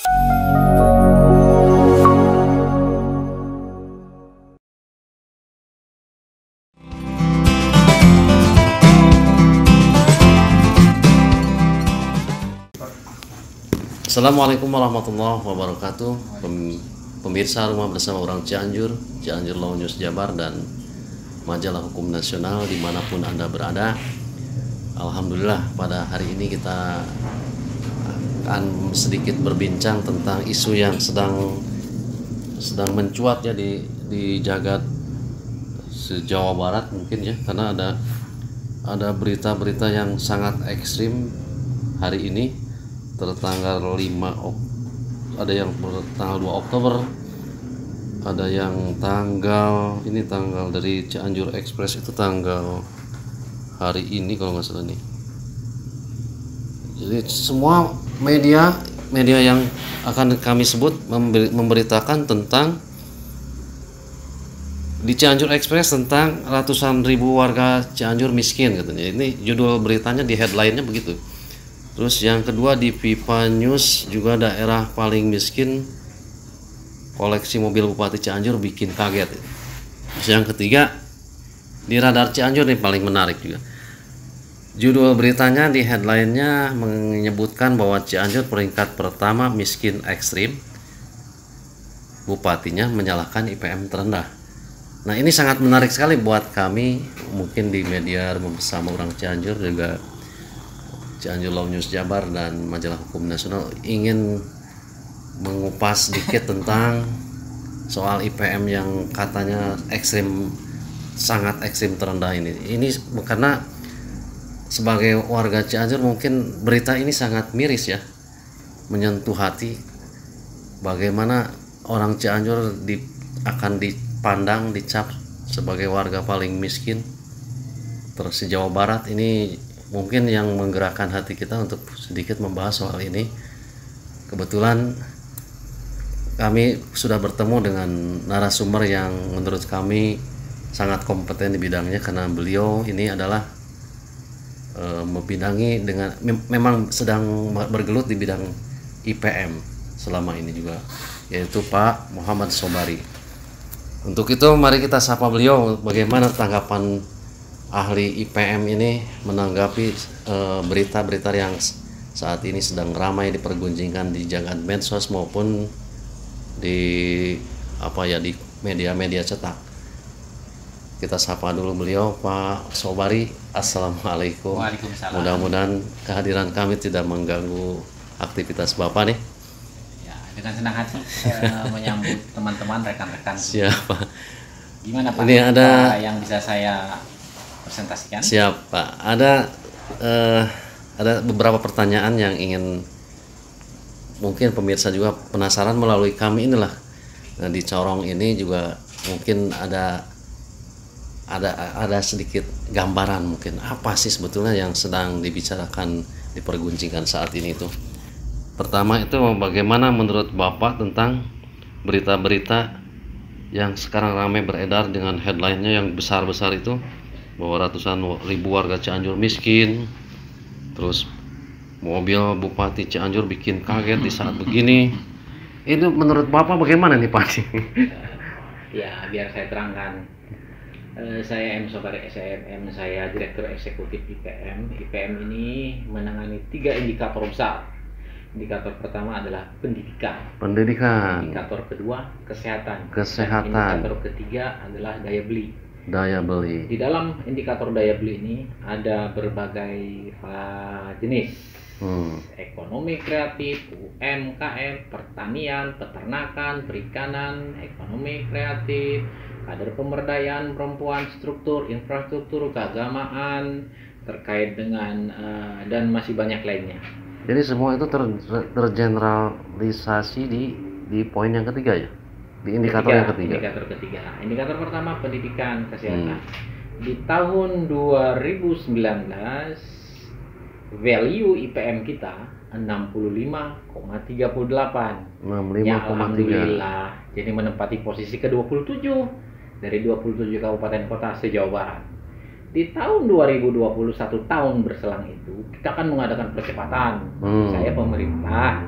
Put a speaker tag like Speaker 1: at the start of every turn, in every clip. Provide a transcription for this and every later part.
Speaker 1: Assalamualaikum warahmatullahi wabarakatuh. Pemirsa Rumah Bersama Orang Cianjur, Cianjur Law News Jabar, dan Majalah Hukum Nasional dimanapun Anda berada. Alhamdulillah pada hari ini kita akan sedikit berbincang tentang isu yang sedang mencuat ya di jagat se-Jawa Barat mungkin ya, karena ada berita-berita yang sangat ekstrim hari ini. Tertanggal 5 ada yang tanggal 2 Oktober, ada yang tanggal dari Cianjur Express itu tanggal hari ini kalau nggak salah nih. Jadi semua media yang akan kami sebut memberitakan tentang di Cianjur Express tentang ratusan ribu warga Cianjur miskin katanya. Ini judul beritanya, di headline-nya begitu. Terus yang kedua di Pipa News juga, daerah paling miskin, koleksi mobil Bupati Cianjur bikin kaget. Terus yang ketiga di Radar Cianjur nih paling menarik juga. Judul beritanya di headline-nya menyebutkan bahwa Cianjur peringkat pertama miskin ekstrim, bupatinya menyalahkan IPM terendah. Nah ini sangat menarik sekali buat kami, mungkin di media Bersama Orang Cianjur juga, Cianjur Law News Jabar dan Majalah Hukum Nasional ingin mengupas sedikit tentang soal IPM yang katanya ekstrim, sangat ekstrim terendah ini. Ini karena sebagai warga Cianjur mungkin berita ini sangat miris ya, menyentuh hati. Bagaimana orang Cianjur akan dipandang, dicap sebagai warga paling miskin terus di Jawa Barat. Ini mungkin yang menggerakkan hati kita untuk sedikit membahas soal ini. Kebetulan kami sudah bertemu dengan narasumber yang menurut kami sangat kompeten di bidangnya, karena beliau ini adalah membidangi dengan memang sedang bergelut di bidang IPM selama ini juga, yaitu Pak Muhammad Sobari. Untuk itu mari kita sapa beliau, bagaimana tanggapan ahli IPM ini menanggapi berita-berita yang saat ini sedang ramai diperguncingkan di jagat medsos maupun di di media-media cetak. Kita sapa dulu beliau, Pak Sobari. Assalamualaikum.
Speaker 2: Waalaikumsalam.
Speaker 1: Mudah-mudahan kehadiran kami tidak mengganggu aktivitas Bapak nih.
Speaker 2: Ya, dengan senang hati menyambut teman-teman, rekan-rekan.
Speaker 1: Siapa?
Speaker 2: Gimana Pak?
Speaker 1: Ini ada
Speaker 2: yang bisa saya presentasikan?
Speaker 1: Siap Pak. Ada beberapa pertanyaan yang ingin mungkin pemirsa juga penasaran melalui kami inilah. Nah, di corong ini juga mungkin ada sedikit gambaran mungkin apa sih sebetulnya yang sedang dibicarakan, diperguncingkan saat ini itu. Pertama itu, bagaimana menurut Bapak tentang berita-berita yang sekarang ramai beredar dengan headline-nya yang besar-besar itu, bahwa ratusan ribu warga Cianjur miskin, terus mobil Bupati Cianjur bikin kaget di saat begini. Itu menurut Bapak bagaimana nih Pak?
Speaker 2: Ya, biar saya terangkan. Saya M. Sobari SMM, saya Direktur Eksekutif IPM. IPM ini menangani 3 indikator besar. Indikator pertama adalah pendidikan. Indikator kedua kesehatan. Indikator ketiga adalah daya beli. Di dalam indikator daya beli ini ada berbagai jenis, ekonomi kreatif, UMKM, pertanian, peternakan, perikanan, ekonomi kreatif, kader pemberdayaan perempuan, struktur, infrastruktur, keagamaan, terkait dengan dan masih banyak lainnya.
Speaker 1: Jadi semua itu tergeneralisasi di poin yang ketiga ya? Di indikator yang ketiga.
Speaker 2: Indikator pertama pendidikan kesehatan. Di tahun 2019 value IPM kita 65,38. Ya, alhamdulillah. Jadi menempati posisi ke-27 dari 27 kabupaten kota se-Jawa Barat. Di tahun 2021, tahun berselang itu, kita akan mengadakan percepatan. Saya pemerintah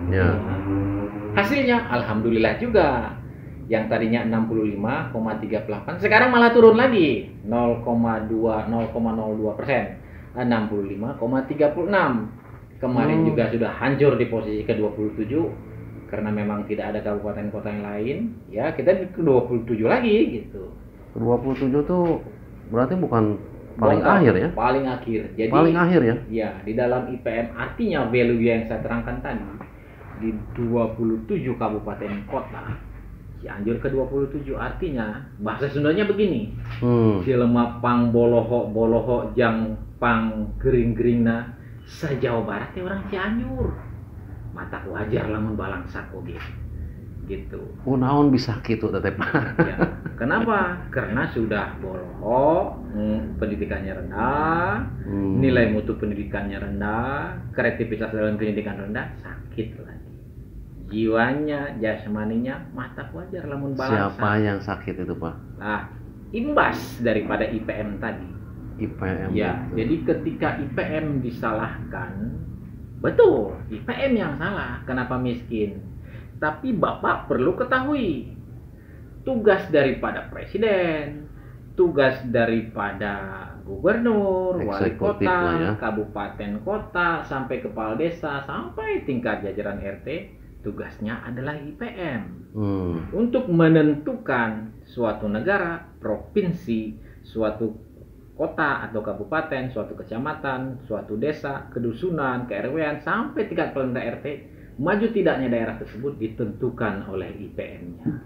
Speaker 2: Hasilnya alhamdulillah juga. Yang tadinya 65,38 sekarang malah turun lagi 0,02%, 65,36. Kemarin juga sudah hancur di posisi ke-27 karena memang tidak ada kabupaten kota yang lain. Ya, kita di ke-27 lagi gitu.
Speaker 1: 27 tuh berarti bukan paling akhir ya?
Speaker 2: Paling akhir. Jadi
Speaker 1: paling akhir ya?
Speaker 2: Ya, di dalam IPM artinya value yang saya terangkan tadi di 27 kabupaten kota. Cianjur ke-27 artinya bahasa Sundanya begini. Jelema pang boloho jang pang gering-geringna se-Jawa Barat ya orang Cianjur. Mata wajar lamun balangsak oge. Gitu.
Speaker 1: Oh, naon bisa gitu tetep.
Speaker 2: Ya. Kenapa? Karena sudah boloho, pendidikannya rendah, nilai mutu pendidikannya rendah, kreativitas dalam pendidikan rendah, sakit lagi. Jiwanya, jasmaninya, mata wajar lamun balangsak.
Speaker 1: Siapa yang sakit itu, Pak?
Speaker 2: Nah, imbas daripada IPM tadi.
Speaker 1: IPM.
Speaker 2: Ya, jadi ketika IPM disalahkan, betul, IPM yang salah. Kenapa miskin? Tapi Bapak perlu ketahui, tugas daripada presiden, tugas daripada gubernur, wali kota, ya, kabupaten kota, sampai kepala desa, sampai tingkat jajaran RT, tugasnya adalah IPM. Untuk menentukan suatu negara, provinsi, suatu kota atau kabupaten, suatu kecamatan, suatu desa, kedusunan, ke-RW-an, sampai tingkat pelenda RT, maju tidaknya daerah tersebut ditentukan oleh IPM-nya.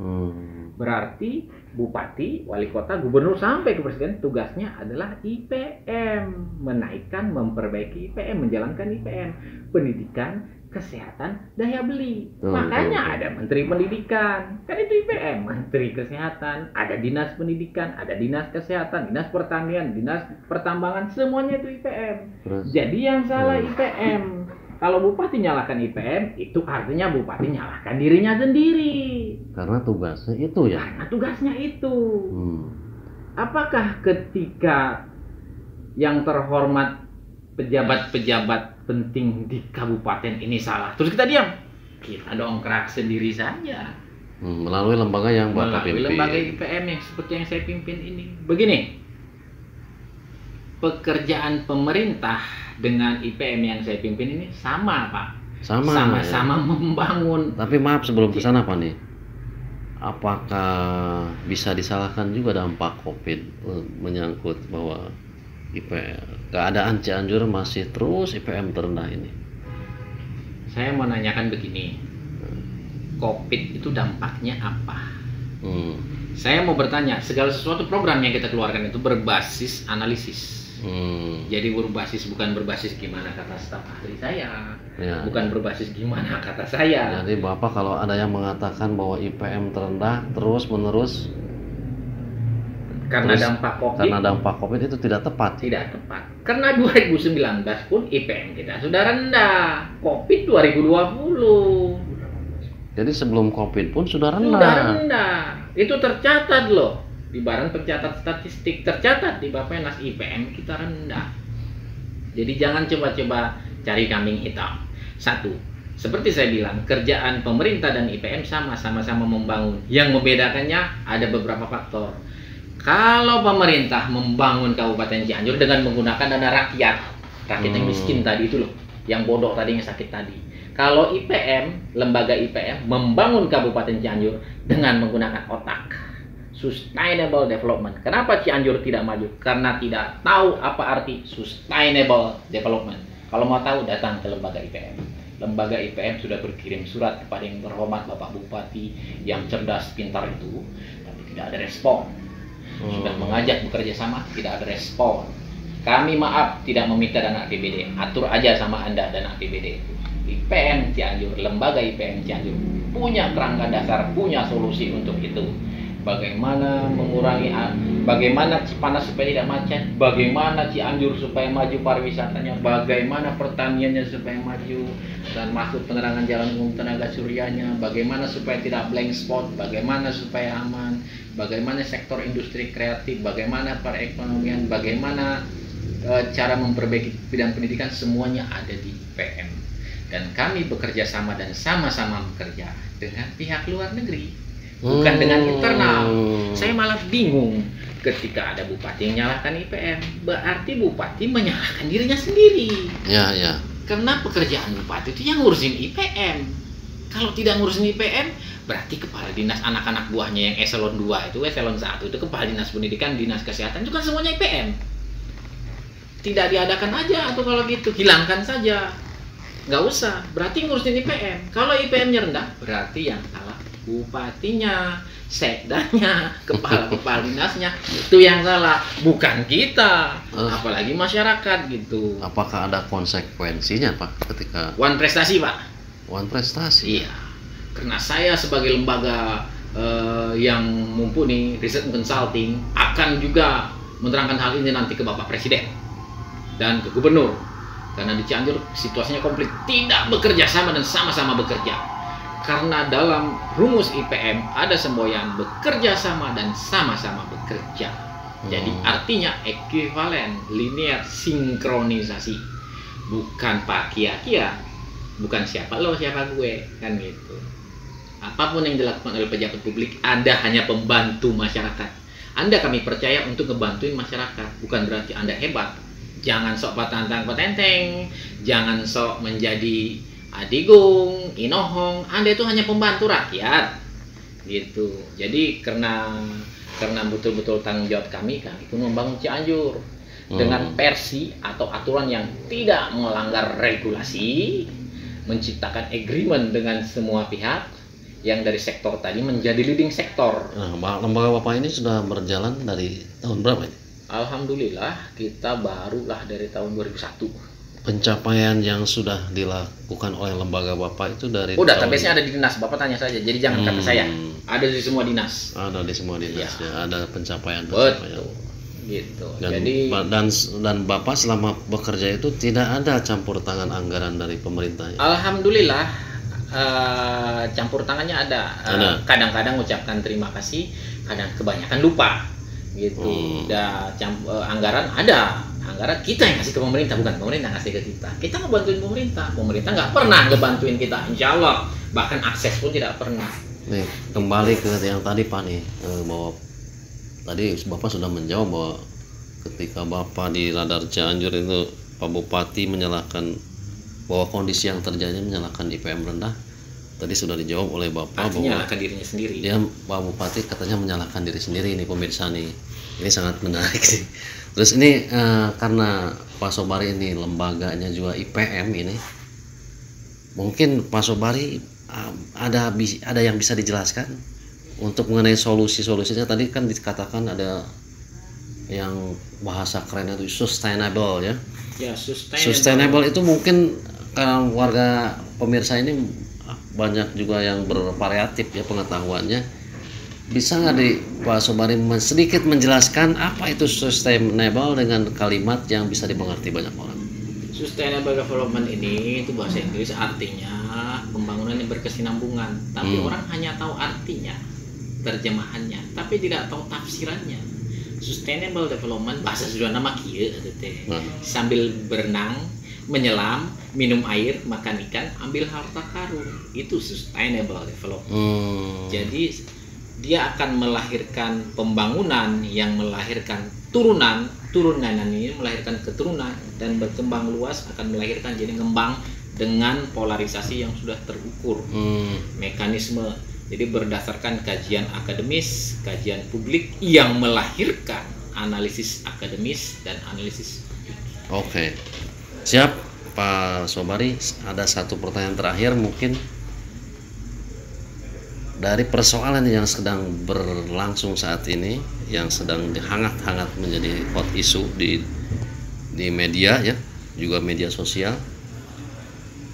Speaker 2: Berarti bupati, wali kota, gubernur sampai ke presiden tugasnya adalah IPM, menaikkan, memperbaiki IPM, menjalankan IPM, pendidikan, kesehatan, daya beli. Makanya ada menteri pendidikan, kan itu IPM, menteri kesehatan, ada dinas pendidikan, ada dinas kesehatan, dinas pertanian, dinas pertambangan, semuanya itu IPM. Jadi yang salah IPM. Kalau bupati nyalahkan IPM, itu artinya bupati nyalahkan dirinya sendiri.
Speaker 1: Karena tugasnya itu ya?
Speaker 2: Karena tugasnya itu. Apakah ketika yang terhormat pejabat-pejabat penting di kabupaten ini salah, terus kita diam? Kita dongkrak sendiri saja.
Speaker 1: Melalui lembaga yang Bapak pimpin.
Speaker 2: Melalui lembaga IPM yang seperti yang saya pimpin ini. Begini, pekerjaan pemerintah dengan IPM yang saya pimpin ini sama, Pak. Sama-sama ya, membangun.
Speaker 1: Tapi maaf sebelum ke sana, Pak nih. Apakah bisa disalahkan juga dampak Covid menyangkut bahwa IPM, keadaan Cianjur masih terus IPM terendah ini?
Speaker 2: Saya mau nanyakan begini. Covid itu dampaknya apa? Saya mau bertanya, segala sesuatu program yang kita keluarkan itu berbasis analisis. Jadi bukan berbasis gimana kata staf ahli saya, ya, bukan berbasis gimana kata saya.
Speaker 1: Jadi Bapak kalau ada yang mengatakan bahwa IPM terendah terus menerus
Speaker 2: karena dampak COVID
Speaker 1: itu tidak tepat.
Speaker 2: Tidak tepat. Karena 2019 pun IPM kita sudah rendah. COVID 2020.
Speaker 1: Jadi sebelum COVID pun sudah rendah.
Speaker 2: Sudah rendah. Itu tercatat loh. Di Badan Pencatat Statistik tercatat di Bappenas IPM kita rendah. Jadi jangan coba-coba cari kambing hitam. Satu, seperti saya bilang, kerjaan pemerintah dan IPM sama-sama membangun. Yang membedakannya ada beberapa faktor. Kalau pemerintah membangun Kabupaten Cianjur dengan menggunakan dana rakyat yang miskin tadi itu loh, yang bodoh tadi, yang sakit tadi. Kalau IPM, lembaga IPM membangun Kabupaten Cianjur dengan menggunakan otak, sustainable development. Kenapa Cianjur tidak maju? Karena tidak tahu apa arti sustainable development. Kalau mau tahu, datang ke lembaga IPM. Lembaga IPM sudah berkirim surat kepada yang terhormat Bapak Bupati yang cerdas, pintar itu, tapi tidak ada respon. Sudah mengajak bekerja sama, tidak ada respon. Kami maaf tidak meminta dana APBD, atur aja sama Anda dana APBD itu. IPM Cianjur, lembaga IPM Cianjur punya kerangka dasar, punya solusi untuk itu. Bagaimana mengurangi, bagaimana Cipanas supaya tidak macet, bagaimana Cianjur supaya maju pariwisatanya, bagaimana pertaniannya supaya maju dan masuk penerangan jalan umum tenaga suryanya, bagaimana supaya tidak blank spot, bagaimana supaya aman, bagaimana sektor industri kreatif, bagaimana perekonomian, bagaimana cara memperbaiki bidang pendidikan, semuanya ada di IPM. dan kami bekerja sama dan sama-sama bekerja dengan pihak luar negeri, bukan dengan internal. Saya malah bingung ketika ada bupati yang menyalahkan IPM, berarti bupati menyalahkan dirinya sendiri.
Speaker 1: Ya, ya.
Speaker 2: Karena pekerjaan bupati itu yang ngurusin IPM. Kalau tidak ngurusin IPM, berarti kepala dinas anak-anak buahnya yang eselon 2 itu, eselon 1 itu kepala dinas pendidikan, dinas kesehatan itu kan semuanya IPM. Tidak diadakan aja atau kalau gitu, hilangkan saja. Nggak usah, berarti ngurusin IPM. Kalau IPM-nya rendah, berarti yang salah bupatinya, sekdanya, kepala dinasnya, itu yang salah, bukan kita, apalagi masyarakat gitu.
Speaker 1: Apakah ada konsekuensinya Pak ketika
Speaker 2: One prestasi Pak?
Speaker 1: One prestasi?
Speaker 2: Iya, karena saya sebagai lembaga yang mumpuni, riset consulting, akan juga menerangkan hal ini nanti ke Bapak Presiden dan ke Gubernur. Karena di Cianjur situasinya komplit, tidak bekerja sama dan sama-sama bekerja. Karena dalam rumus IPM ada semboyan bekerja sama dan sama-sama bekerja. Jadi artinya ekuivalen, linear, sinkronisasi. Bukan Pak Kia-Kia, bukan siapa lo siapa gue, kan gitu. Apapun yang dilakukan oleh pejabat publik, Anda hanya pembantu masyarakat. Anda kami percaya untuk ngebantuin masyarakat, bukan berarti Anda hebat. Jangan sok patantang-patenteng, jangan sok menjadi adigung, inohong. Anda itu hanya pembantu rakyat, gitu. Jadi karena betul-betul tanggung jawab kami pun membangun Cianjur dengan versi atau aturan yang tidak melanggar regulasi, menciptakan agreement dengan semua pihak yang dari sektor tadi menjadi leading sektor.
Speaker 1: Nah, lembaga Bapak ini sudah berjalan dari tahun berapa ini?
Speaker 2: Alhamdulillah kita barulah dari tahun 2001.
Speaker 1: Pencapaian yang sudah dilakukan oleh lembaga Bapak itu dari
Speaker 2: database-nya ada di dinas, Bapak tanya saja. Jadi jangan kata saya. Ada di semua dinas.
Speaker 1: Ada di semua dinas ya. Ada pencapaian.
Speaker 2: Betul. Gitu.
Speaker 1: Dan Bapak selama bekerja itu tidak ada campur tangan anggaran dari pemerintah.
Speaker 2: Alhamdulillah campur tangannya ada. Kadang-kadang ucapkan terima kasih, kadang kebanyakan lupa. Gitu. Anggaran ada. Anggaran kita yang kasih ke pemerintah, bukan pemerintah ngasih ke kita. Kita ngebantuin pemerintah nggak pernah ngebantuin kita, insya Allah. Bahkan akses pun tidak pernah.
Speaker 1: Nih, kembali ke yang tadi Pak nih, bahwa tadi Bapak sudah menjawab bahwa ketika Bapak di Radar Cianjur itu Pak Bupati menyalahkan bahwa kondisi yang terjadi menyalahkan IPM rendah. Tadi sudah dijawab oleh Bapak bahwa
Speaker 2: menyalahkan dirinya sendiri.
Speaker 1: Dia Pak Bupati katanya menyalahkan diri sendiri nih pemirsa nih. Ini sangat menarik sih. Terus ini karena Pak Sobari ini lembaganya juga IPM ini, mungkin Pak Sobari ada yang bisa dijelaskan untuk mengenai solusinya. Tadi kan dikatakan ada yang bahasa keren itu sustainable ya.
Speaker 2: Ya,
Speaker 1: sustainable itu mungkin karena warga pemirsa ini banyak juga yang bervariatif ya pengetahuannya. Bisa nggak di Pak Sobari sedikit menjelaskan apa itu sustainable dengan kalimat yang bisa dimengerti banyak orang?
Speaker 2: Sustainable development ini itu bahasa Inggris, artinya pembangunan yang berkesinambungan. Tapi orang hanya tahu artinya, terjemahannya, tapi tidak tahu tafsirannya. Sustainable development bahasa sudah nama kieu teh. Sambil berenang, menyelam, minum air, makan ikan, ambil harta karun. Itu sustainable development. Jadi dia akan melahirkan pembangunan yang melahirkan turunan ini melahirkan keturunan dan berkembang luas, akan melahirkan jadi ngembang dengan polarisasi yang sudah terukur. Mekanisme jadi berdasarkan kajian akademis, kajian publik yang melahirkan analisis akademis dan analisis publik.
Speaker 1: Oke. Siap Pak Sobari, ada satu pertanyaan terakhir mungkin. Dari persoalan yang sedang berlangsung saat ini, yang sedang hangat-hangat menjadi hot issue di media ya, juga media sosial,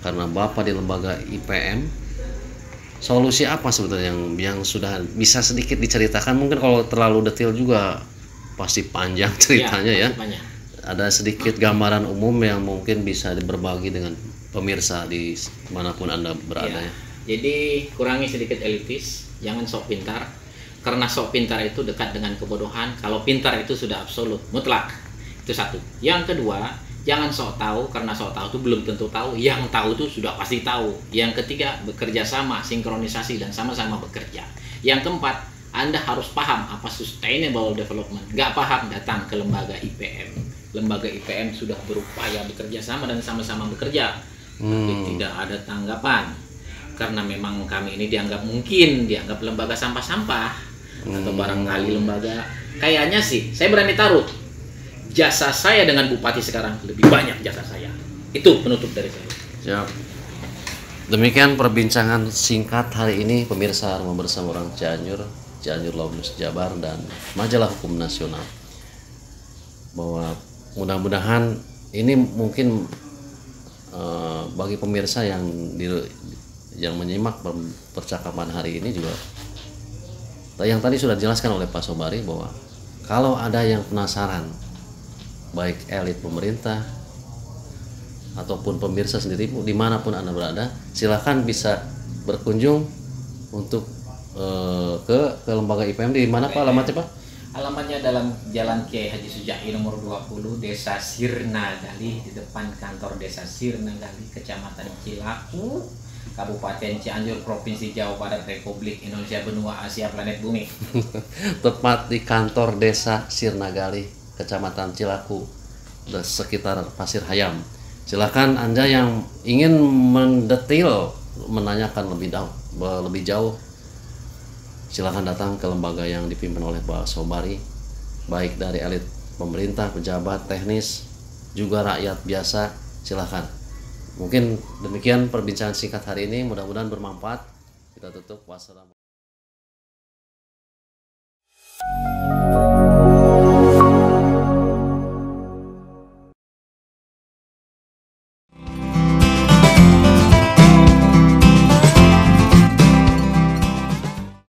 Speaker 1: karena Bapak di lembaga IPM, solusi apa sebetulnya yang sudah bisa sedikit diceritakan? Mungkin kalau terlalu detail juga pasti panjang ceritanya ya. Ada sedikit gambaran umum yang mungkin bisa berbagi dengan pemirsa di manapun Anda berada ya.
Speaker 2: Jadi kurangi sedikit elitis, jangan sok pintar. Karena sok pintar itu dekat dengan kebodohan. Kalau pintar itu sudah absolut, mutlak. Itu satu. Yang kedua, Jangan sok tahu, karena sok tahu itu belum tentu tahu. Yang tahu itu sudah pasti tahu. Yang ketiga, bekerja sama, sinkronisasi, dan sama-sama bekerja. Yang keempat, Anda harus paham apa sustainable development. Nggak paham, datang ke lembaga IPM. Lembaga IPM sudah berupaya bekerja sama dan sama-sama bekerja. Tapi tidak ada tanggapan. Karena memang kami ini dianggap lembaga sampah-sampah. Atau barangkali lembaga, kayaknya sih, saya berani taruh, jasa saya dengan Bupati sekarang lebih banyak jasa saya. Itu penutup dari saya.
Speaker 1: Siap. Demikian perbincangan singkat hari ini pemirsa Rumah Bersama Orang Cianjur, Cianjur Law News Jabar dan Majalah Hukum Nasional. Bahwa mudah-mudahan ini mungkin bagi pemirsa yang menyimak percakapan hari ini juga, yang tadi sudah dijelaskan oleh Pak Sobari, bahwa kalau ada yang penasaran, baik elit pemerintah ataupun pemirsa sendiri dimanapun Anda berada, silahkan bisa berkunjung untuk ke lembaga IPM. Di mana Pak alamatnya Pak?
Speaker 2: Alamatnya dalam Jalan Kiai Haji Sujai nomor 20, Desa Sirna Gali, di depan kantor Desa Sirna Gali, Kecamatan Cilaku, Kabupaten Cianjur, Provinsi Jawa Barat, Republik Indonesia, benua Asia, planet bumi.
Speaker 1: Tepat di kantor Desa Sirna Gali, Kecamatan Cilaku, sekitar Pasir Hayam. Silakan Anda yang ingin mendetil, menanyakan lebih jauh, silakan datang ke lembaga yang dipimpin oleh Pak Sobari, baik dari elit pemerintah, pejabat, teknis, juga rakyat biasa. Silakan. Mungkin demikian perbincangan singkat hari ini, mudah-mudahan bermanfaat. Kita tutup. Wassalamualaikum.